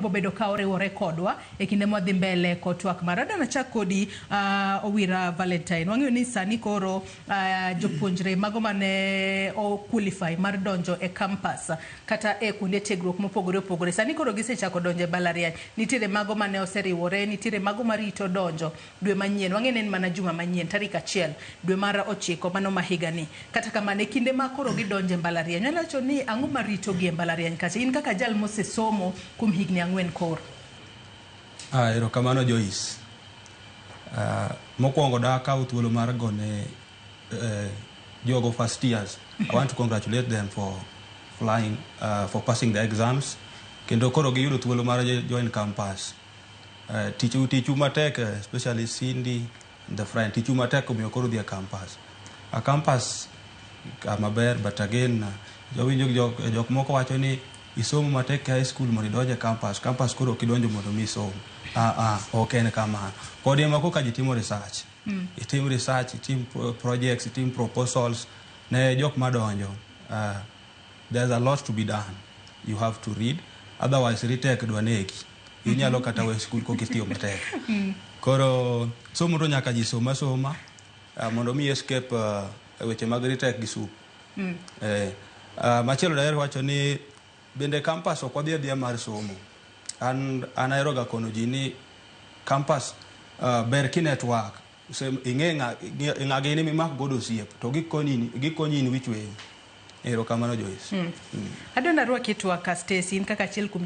bobedo ka oriwore kodwa e kinde mwadhi mbele kod twak mar adana chak kodi Owira Valentine. Wang'eyo ni sani koro jopuonjre mago mane o qualify mar donjo e campus kata e kuonde tiegruok mopogore opogore sani koro gisechako donjo e mbalariany. Nitiere mago mane oseriwore, nitiere mago marito donjo dwe manyien. Wang'eyo ni en mana juma manyien tarik 1 dwe mar 9 mano ma higani. Kata kamano kinde ma koro gidonjo e mbalariany. Nyalo wacho ni ang'o marito gi e mbalariany kacha in kaka jal mosesomo kuom higni 4 kor. Erokamano Joyce. Mokwongo da kawo thuolo mar gone jogo first years. I want to congratulate them for flying, for passing the exams. Kendo koro giyudo thuolo mar join campus. Tichu matek, especially Cindy, the friend. Tichu matek omiyo koro dhi campus. A campus maber, but again, jok moko wacho ni isomo matek high school mondo idonje campus koro kidonjo mondo mi somo. Ok en kamano. Kodi ema koka jitimo research. Itim research, itim projects, itim proposals. Ne jok madonjo. There's a lot to be done. You have to read. Otherwise, retake dwaneki. Inyalo kata we school kokitiyo matek. Koro somo to nyaka ji soma mondo mi escape weche mag retake gi sup. Machielo daher wacho ni bende campus ok wadhi adhiya mar somo. An aheroga kono ji ni campus ber ki network. Ing'e gini mimak godo osiep to gikonyi in which way. Erokamano Joyce. Adona rwaki twaka Stacy in kaka achiel kuom